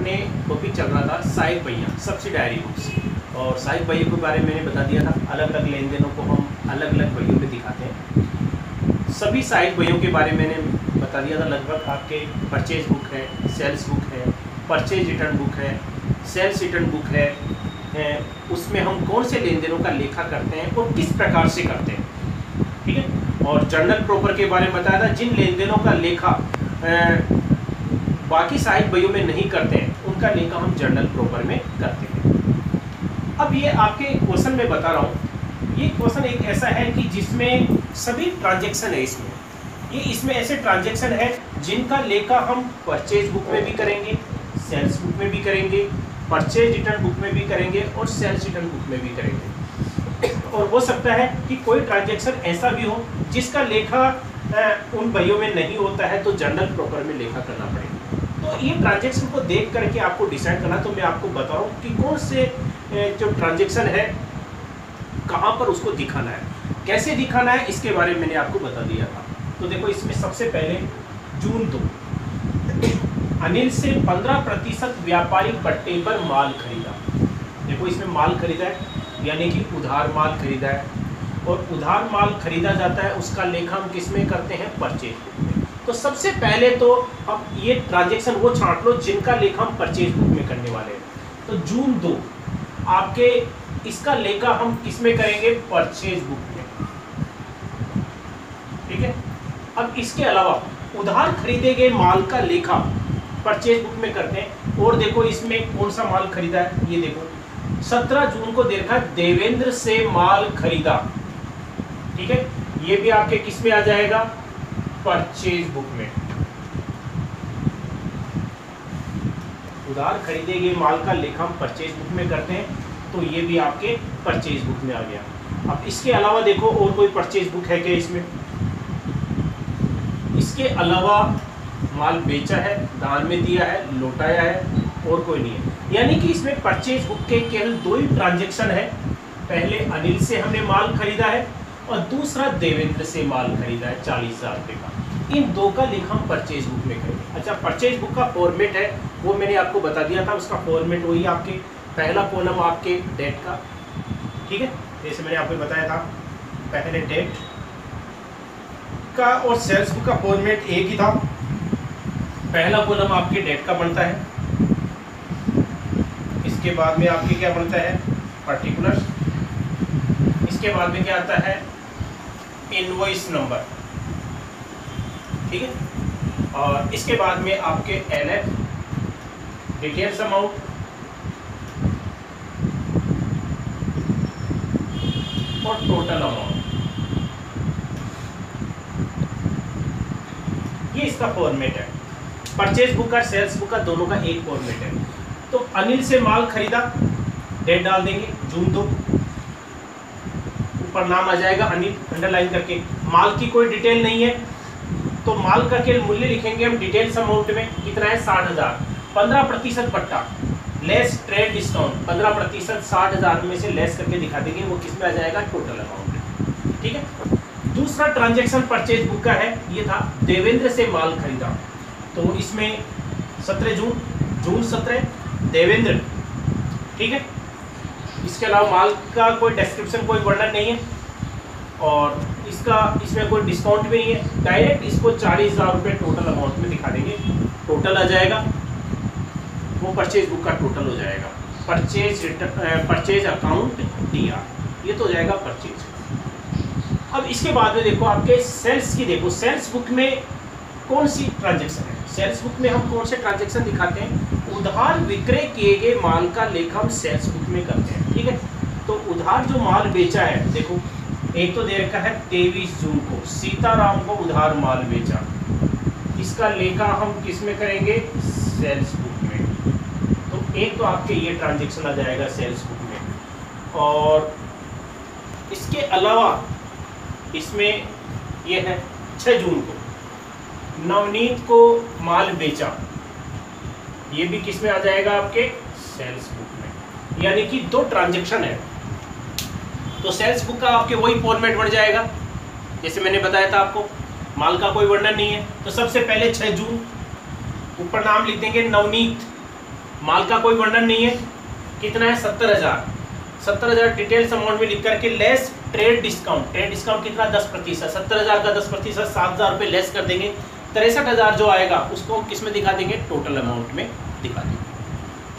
अपने टॉपिक चल रहा था सहायक पहिया सब्सिडायरी बुक्स, और सहायक पहियों के बारे में मैंने बता दिया था। अलग अलग लेन देनों को हम अलग अलग पहियों में दिखाते हैं। सभी सहायक पहियों के बारे में मैंने बता दिया था। लगभग आपके परचेज बुक है, सेल्स बुक है, परचेज रिटर्न बुक है, सेल्स रिटर्न बुक है, उसमें हम कौन से लेन देनों का लेखा करते हैं और किस प्रकार से करते हैं, ठीक है। और जर्नल प्रॉपर के बारे में बताया था, जिन लेन देनों का लेखा बाकी सहायक पहियों में नहीं करते हैं उनका लेखा हम जर्नल प्रॉपर में करते हैं। अब ये आपके क्वेश्चन में बता रहा हूँ, ये क्वेश्चन एक ऐसा है कि जिसमें सभी ट्रांजैक्शन है। इसमें ऐसे ट्रांजैक्शन है जिनका लेखा हम परचेज बुक में भी करेंगे, सेल्स बुक में भी करेंगे, परचेज रिटर्न बुक में भी करेंगे और सेल्स रिटर्न बुक में भी करेंगे। और हो सकता है कि कोई ट्रांजैक्शन ऐसा भी हो जिसका लेखा उन पहियों में नहीं होता है, तो जर्नल प्रॉपर में लेखा करना पड़ेगा। तो ये ट्रांजैक्शन को देख करके आपको डिसाइड करना, तो मैं आपको बता रहा हूँ कि कौन से जो ट्रांजैक्शन है कहाँ पर उसको दिखाना है, कैसे दिखाना है, इसके बारे में मैंने आपको बता दिया था। तो देखो, इसमें सबसे पहले जून 2, अनिल से 15% व्यापारिक पट्टे पर माल खरीदा। देखो, इसमें माल खरीदा है यानी कि उधार माल खरीदा है, और उधार माल खरीदा जाता है उसका लेखा हम किस में करते हैं, परचेज बुक में। तो सबसे पहले तो अब ये ट्रांजैक्शन वो छांट लो जिनका लेखा हम परचेज बुक में करने वाले हैं। तो जून 2 आपके इसका लेखा हम किस में करेंगे, परचेज बुक में, ठीक है। अब इसके अलावा उधार खरीदे गए माल का लेखा परचेज बुक में करते हैं। और देखो, इसमें कौन सा माल खरीदा है, ये देखो 17 जून को देखा देवेंद्र से माल खरीदा, ठीक है। ये भी आपके किस में आ जाएगा, परचेज बुक में। उधार खरीदे गए माल का लेखा हम परचेज बुक में करते हैं, तो ये भी आपके परचेज बुक में आ गया। अब इसके अलावा देखो और कोई परचेज बुक है क्या इसमें, इसके अलावा माल बेचा है, दान में दिया है, लौटाया है, और कोई नहीं है। यानी कि इसमें परचेज बुक के केवल 2 ही ट्रांजैक्शन है। पहले अनिल से हमने माल खरीदा है और दूसरा देवेंद्र से माल खरीदा है 40,000 रुपये का। इन 2 का लेखा हम परचेज बुक में करेंगे। अच्छा, परचेज बुक का फॉर्मेट है वो मैंने आपको बता दिया था। उसका फॉर्मेट वही आपके पहला कॉलम आपके डेट का, ठीक है, जैसे मैंने आपको बताया था पहले डेट का, और सेल्स बुक का फॉर्मेट एक ही था। पहला कॉलम आपके डेट का बनता है, इसके बाद में आपके क्या बनता है, पर्टिकुलर, इसके बाद में क्या आता है, इनवॉइस नंबर, ठीक है। और इसके बाद में आपके एलएफ, डिटेल्स अमाउंट, और टोटल अमाउंट। ये इसका फॉर्मेट है। परचेज बुक का सेल्स बुक का दोनों का एक फॉर्मेट है। तो अनिल से माल खरीदा, डेट डाल देंगे जून 2, ऊपर नाम आ जाएगा अनिल अंडरलाइन करके। माल की कोई डिटेल नहीं है, तो माल का केवल मूल्य लिखेंगे हम डिटेल्स अमाउंट में, कितना है 60,000। 15% पट्टा, लेस ट्रेड डिस्काउंट, 15% 60,000 में से लेस करके दिखा देंगे, वो किस में आ जाएगा, टोटल अमाउंट में, ठीक है। दूसरा ट्रांजैक्शन परचेज बुक का है, ये था देवेंद्र से माल खरीदा। तो इसमें 17 जून 17 देवेंद्र, ठीक है। इसके अलावा माल का कोई डिस्क्रिप्शन, कोई वर्णन नहीं है, और इसमें कोई डिस्काउंट भी नहीं है। डायरेक्ट इसको 40,000 रुपये टोटल अमाउंट में दिखा देंगे, टोटल आ जाएगा, वो परचेज बुक का टोटल हो जाएगा। परचेज अकाउंट दिया, ये तो हो जाएगा परचेज। अब इसके बाद में देखो आपके सेल्स की, देखो सेल्स बुक में कौन सी ट्रांजैक्शन है। सेल्स बुक में हम कौन से ट्रांजैक्शन दिखाते हैं, उधार विक्रय किए गए माल का लेखा हम सेल्स बुक में करते हैं, ठीक है। तो उधार जो माल बेचा है, देखो एक तो दे रखा है 23 जून को सीताराम को उधार माल बेचा, इसका लेखा हम किस में करेंगे, सेल्स बुक में। तो एक तो आपके ये ट्रांजैक्शन आ जाएगा सेल्स बुक में। और इसके अलावा इसमें ये है 6 जून को नवनीत को माल बेचा, ये भी किस में आ जाएगा, आपके सेल्स बुक में। यानी कि 2 ट्रांजैक्शन है। तो सेल्स बुक का आपके वही फॉर्मेट बढ़ जाएगा जैसे मैंने बताया था आपको, माल का कोई वर्णन नहीं है। तो सबसे पहले 6 जून, ऊपर नाम लिख देंगे नवनीत, माल का कोई वर्णन नहीं है, कितना है 70,000। 70,000 डिटेल्स अमाउंट में लिख करके less trade discount, trade discount कितना 10%, 70,000 का 10% 7,000 रुपये लेस कर देंगे, 63,000 जो आएगा उसको हम किस में दिखा देंगे, टोटल अमाउंट में दिखा देंगे।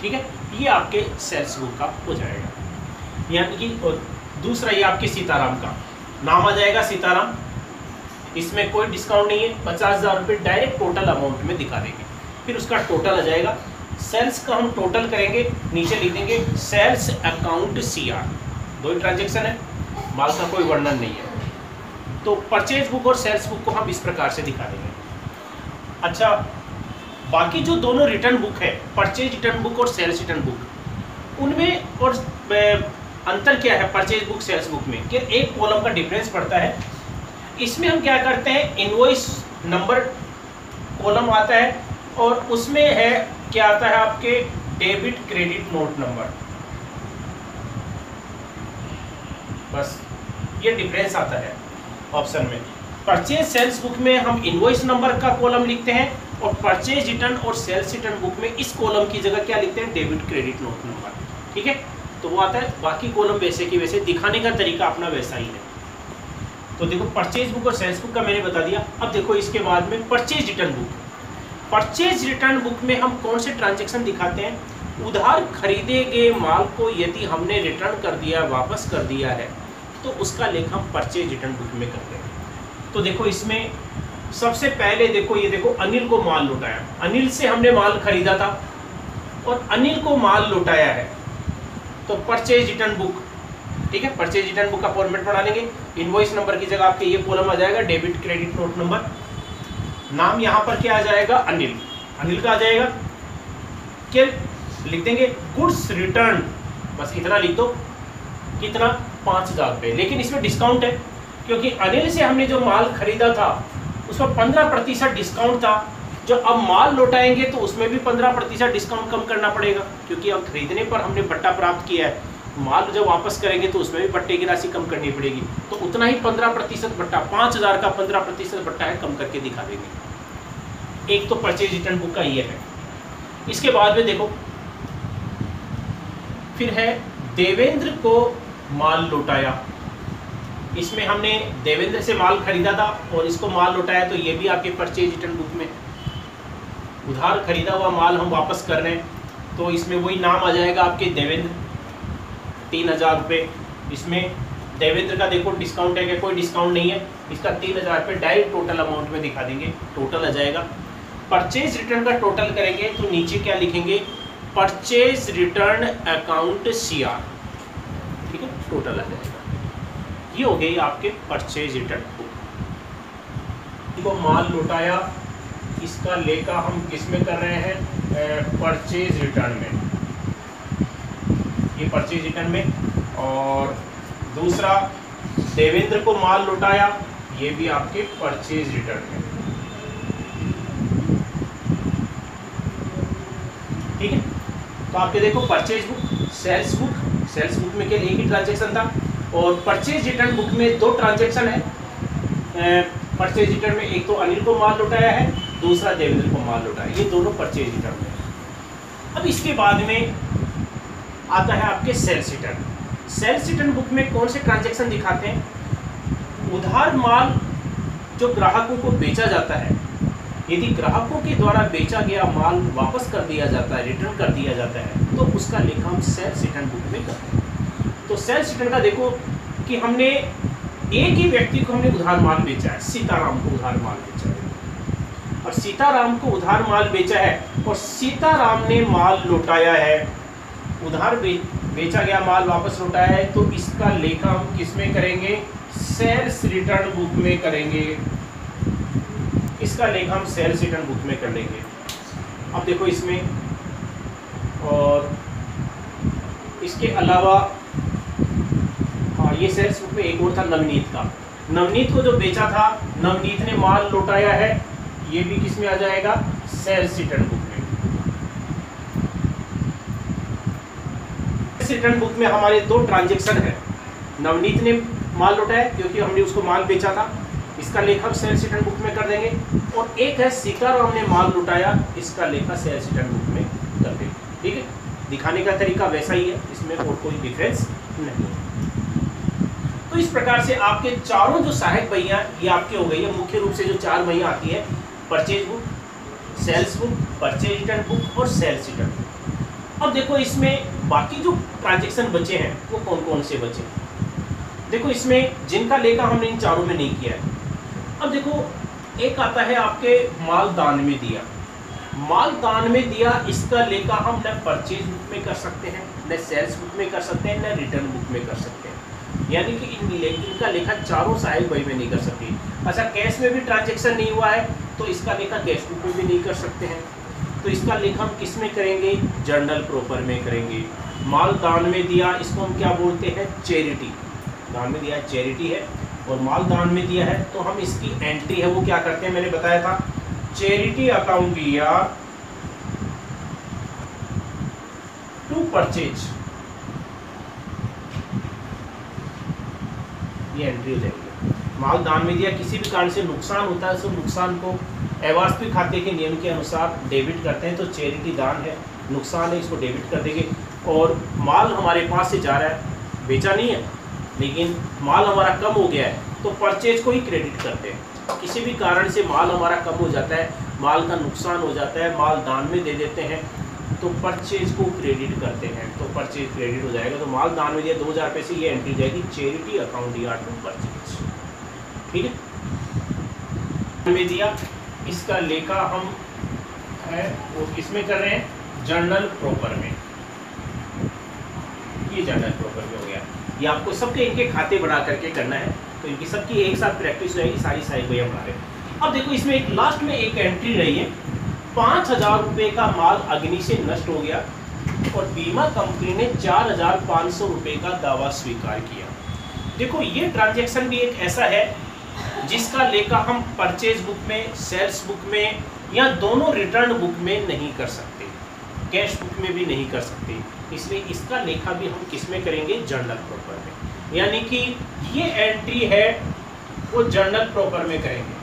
ठीक है, ये आपके सेल्स बुक का हो जाएगा। यानी कि दूसरा ये आपके सीताराम का नाम आ जाएगा, सीताराम, इसमें कोई डिस्काउंट नहीं है, 50,000 रुपये डायरेक्ट टोटल अमाउंट में दिखा देंगे, फिर उसका टोटल आ जाएगा। सेल्स का हम टोटल करेंगे, नीचे लिख देंगे सेल्स अकाउंट CR, दो ही ट्रांजेक्शन है, माल का कोई वर्णन नहीं है। तो परचेज बुक और सेल्स बुक को हम इस प्रकार से दिखा देंगे। अच्छा, बाकी जो दोनों रिटर्न बुक है, परचेज रिटर्न बुक और सेल्स रिटर्न बुक, उनमें और अंतर क्या है परचेज बुक सेल्स बुक में, कि एक कॉलम का डिफरेंस पड़ता है। इसमें हम क्या करते हैं, इनवॉइस नंबर कॉलम आता है और उसमें है क्या आता है आपके डेबिट क्रेडिट नोट नंबर, बस ये डिफरेंस आता है ऑप्शन में। परचेज सेल्स बुक में हम इनवॉइस नंबर का कॉलम लिखते हैं और परचेज रिटर्न और सेल्स रिटर्न बुक में इस कॉलम की जगह क्या लिखते हैं, डेबिट क्रेडिट नोट नंबर। ठीक है, तो वो आता है, बाकी कॉलम वैसे की वैसे, दिखाने का तरीका अपना वैसा ही है। तो देखो परचेज बुक और सेल्स बुक का मैंने बता दिया। अब देखो इसके बाद में purchase return book. Purchase return book में हम कौन से ट्रांजैक्शन दिखाते हैं, उधार खरीदे गए माल को यदि हमने रिटर्न कर दिया, वापस कर दिया है, तो उसका लेख हम परचेज रिटर्न बुक में करते हैं। तो देखो इसमें सबसे पहले देखो, ये देखो अनिल को माल लौटाया, अनिल से हमने माल खरीदा था और अनिल को माल लौटाया है, तो परचेज रिटर्न बुक। ठीक है, परचेज रिटर्न बुक का फॉर्मेट बना लेंगे, इनवॉइस नंबर की जगह आपके ये कॉलम आ जाएगा डेबिट क्रेडिट नोट नंबर, नाम यहाँ पर क्या आ जाएगा, अनिल, अनिल का आ जाएगा, क्या लिख देंगे, गुड्स रिटर्न, बस इतना लिख दो, कितना 5,000 रुपये। लेकिन इसमें डिस्काउंट है, क्योंकि अनिल से हमने जो माल खरीदा था उसमें 15% डिस्काउंट था, जो अब माल लौटाएंगे तो उसमें भी 15% डिस्काउंट कम करना पड़ेगा, क्योंकि अब खरीदने पर हमने बट्टा प्राप्त किया है, माल जब वापस करेंगे तो उसमें भी बट्टे की राशि कम करनी पड़ेगी, तो उतना ही 15% बट्टा, 5,000 का 15% बट्टा है, कम करके दिखा देंगे। एक तो परचेज रिटर्न बुक का ये है। इसके बाद में देखो फिर है देवेंद्र को माल लौटाया, इसमें हमने देवेंद्र से माल खरीदा था और इसको माल लौटाया, तो ये भी आपके परचेज रिटर्न बुक में, उधार खरीदा हुआ माल हम वापस कर रहे हैं, तो इसमें वही नाम आ जाएगा आपके देवेंद्र, 3,000 रुपये। इसमें देवेंद्र का देखो डिस्काउंट है क्या, कोई डिस्काउंट नहीं है, इसका 3,000 रुपये डायरेक्ट टोटल अमाउंट में दिखा देंगे, टोटल आ जाएगा। परचेज रिटर्न का टोटल करेंगे तो नीचे क्या लिखेंगे, परचेज रिटर्न अकाउंट CR। ठीक है, टोटल आ जाएगा। ये हो गई आपके परचेज रिटर्न बुक। को माल लौटाया, इसका लेखा हम किस में कर रहे हैं, परचेज रिटर्न में, ये परचेज रिटर्न में। और दूसरा देवेंद्र को माल लौटाया, ये भी आपके परचेज रिटर्न में। ठीक है, तो आपके देखो purchase book, sales book, sales book में केवल एक ही ट्रांजैक्शन था और परचेज रिटर्न बुक में दो ट्रांजैक्शन है। परचेज रिटर्न में एक तो अनिल को माल लौटाया है, दूसरा देवेंद्र को माल लौटाया, ये दोनों परचेज रिटर्न में। अब इसके बाद में आता है आपके sales return. Sales return book में कौन से ट्रांजैक्शन दिखाते हैं, उधार माल जो ग्राहकों को बेचा जाता है, यदि ग्राहकों के द्वारा बेचा गया माल वापस कर दिया जाता है, रिटर्न कर दिया जाता है, तो उसका लेखा हम सेल्स रिटर्न बुक में करते हैं। तो सेल्स रिटर्न का देखो कि हमने एक ही व्यक्ति को हमने उधार माल बेचा है, सीताराम को उधार माल बेचा है, और सीताराम को उधार माल बेचा है और सीताराम ने माल लौटाया है, उधार बेचा गया माल वापस लौटाया है, तो इसका लेखा हम किस में करेंगे, सेल्स रिटर्न बुक में करेंगे। इसका लेखा हम सेल्स रिटर्न बुक में कर लेंगे। अब देखो इसमें, और इसके अलावा हाँ, ये सेल्स बुक में एक और था नवनीत का, नवनीत को जो बेचा था, नवनीत ने माल लौटाया है, ये भी किस में आ जाएगा, सेल्स रिटर्न बुक में। सेल्स रिटर्न बुक में हमारे दो ट्रांजैक्शन है, नवनीत ने माल लौटाया क्योंकि हमने उसको माल बेचा था, इसका लेखा सेल्स रिटर्न बुक में कर देंगे, और एक है सीताराम ने माल लौटाया, इसका लेखा सेल्स रिटर्न बुक में कर देंगे। ठीक है, दिखाने का तरीका वैसा ही है, इसमें और कोई डिफरेंस नहीं है। तो इस प्रकार से आपके चारों जो सहायक बहियां ये आपके हो गई है। मुख्य रूप से जो 4 बहियां आती है, purchase book, sales book, purchase return book और सेल्स रिटर्न बुक। अब देखो इसमें बाकी जो ट्रांजेक्शन बचे हैं वो कौन कौन से बचे। देखो इसमें जिनका लेखा हमने इन चारों में नहीं किया है। अब देखो एक आता है आपके माल दान में दिया। माल दान में दिया, इसका लेखा हम न परचेज बुक में कर सकते हैं, न सेल्स बुक में कर सकते हैं, न रिटर्न बुक में कर सकते हैं। यानी कि इनका लेखा चारों सहायक बही में नहीं कर सकती। अच्छा, कैश में भी ट्रांजैक्शन नहीं हुआ है तो इसका लेखा कैश बुक में भी नहीं कर सकते हैं। तो इसका लेखा हम किस में करेंगे? जर्नल प्रॉपर में करेंगे। माल दान में दिया, इसको हम क्या बोलते हैं? चैरिटी। दान में दिया चैरिटी है, और माल दान में दिया है तो हम इसकी एंट्री है वो क्या करते हैं, मैंने बताया था, चैरिटी अकाउंट दिया टू परचेज, ये एंट्री हो जाएगी। माल दान में दिया, किसी भी कारण से नुकसान होता है तो नुकसान को अवास्तविक खाते के नियम के अनुसार डेबिट करते हैं, तो चैरिटी दान है, नुकसान है, इसको डेबिट कर देंगे। और माल हमारे पास से जा रहा है, बेचा नहीं है लेकिन माल हमारा कम हो गया है तो परचेज को ही क्रेडिट करते हैं। किसी भी कारण से माल हमारा कम हो जाता है, माल का नुकसान हो जाता है, माल दान में दे देते हैं तो परचेज को क्रेडिट करते हैं, तो परचेज क्रेडिट हो जाएगा। तो माल दान में दिया 2000 रुपये से, ये एंट्री जाएगी चैरिटी अकाउंट दिया टू परचेज। ठीक है, में दिया, इसका लेखा हम है वो किसमें कर रहे हैं? जर्नल प्रॉपर में। ये जर्नल प्रॉपर में हो गया। ये आपको सबके इनके खाते बना करके करना है, तो इनकी सबकी एक साथ प्रैक्टिस हो जाएगी, सारी साइड बहियां बना रहे हैं। अब देखो इसमें एक लास्ट में एक एंट्री रही है, 5000 रुपये का माल अग्नि से नष्ट हो गया और बीमा कंपनी ने 4500 रुपये का दावा स्वीकार किया। देखो ये ट्रांजैक्शन भी एक ऐसा है जिसका लेखा हम परचेज बुक में, सेल्स बुक में या दोनों रिटर्न बुक में नहीं कर सकते, कैश बुक में भी नहीं कर सकते, इसलिए इसका लेखा भी हम किस में करेंगे? जर्नल प्रॉपर में। यानी कि ये एंट्री है वो जर्नल प्रॉपर में करेंगे,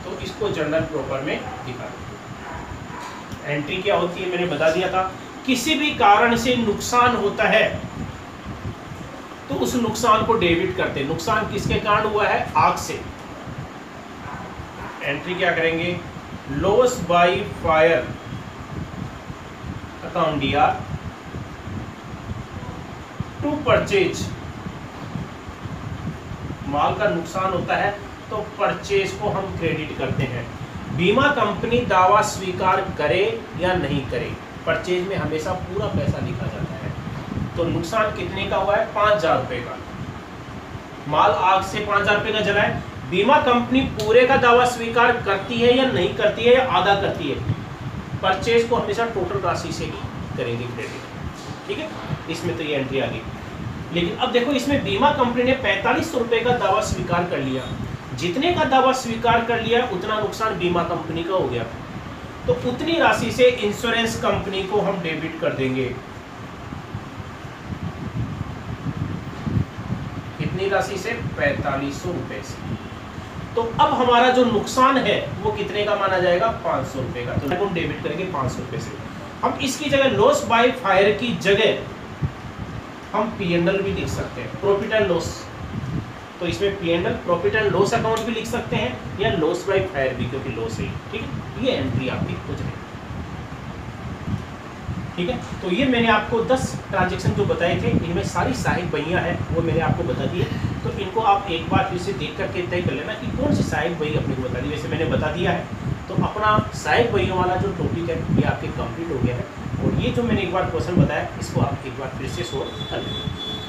तो इसको जर्नल प्रॉपर में दिखा देंगे। एंट्री क्या होती है मैंने बता दिया था, किसी भी कारण से नुकसान होता है तो उस नुकसान को डेबिट करते हैं। नुकसान किसके कारण हुआ है? आग से। एंट्री क्या करेंगे? लॉस बाय फायर अकाउंट दिया टू परचेज। माल का नुकसान होता है तो परचेज को हम क्रेडिट करते हैं। बीमा कंपनी दावा स्वीकार करे या नहीं करे, परचेज में हमेशा पूरा पैसा लिखा जाता है। तो नुकसान कितने का हुआ है? 5000 रुपये का। माल आग से 5000 रुपये का जला है, बीमा कंपनी पूरे का दावा स्वीकार करती है या नहीं करती है या आधा करती है, परचेज को हमेशा टोटल राशि से ही करेंगे क्रेडिट। ठीक है, इसमें तो ये एंट्री आ गई। लेकिन अब देखो इसमें बीमा कंपनी ने 4500 रुपये का दावा स्वीकार कर लिया, जितने का दावा स्वीकार कर लिया उतना नुकसान बीमा कंपनी का हो गया, तो उतनी राशि से इंश्योरेंस कंपनी को हम डेबिट कर देंगे। कितनी राशि से? 4500 रुपये से। तो अब हमारा जो नुकसान है वो कितने का माना जाएगा? 500 रुपये का, तो हम डेबिट करेंगे 500 रुपये से। हम इसकी जगह लॉस बाय फायर की जगह हम P&L भी लिख सकते हैं, प्रॉफिट एंड लॉस। तो इसमें P&L profit and loss account भी लिख सकते हैं या लॉस बाय फायर भी, क्योंकि लॉस है। ठीक है, ये एंट्री आपकी हो जाएगी। ठीक है, तो ये मैंने आपको 10 ट्रांजैक्शन जो बताए थे, इनमें सारी सहायक बहियां हैं वो मैंने आपको बता दी है। तो इनको आप एक बार फिर से देख करके तय कर लेना कि कौन सी सहायक बही अपने को बता दी। वैसे मैंने बता दिया है, तो अपना सहायक बहियों वाला जो टॉपिक है ये आपके कंप्लीट हो गया है। और ये जो मैंने एक बार क्वेश्चन बताया इसको आप एक बार फिर से सोल्व कर लेंगे।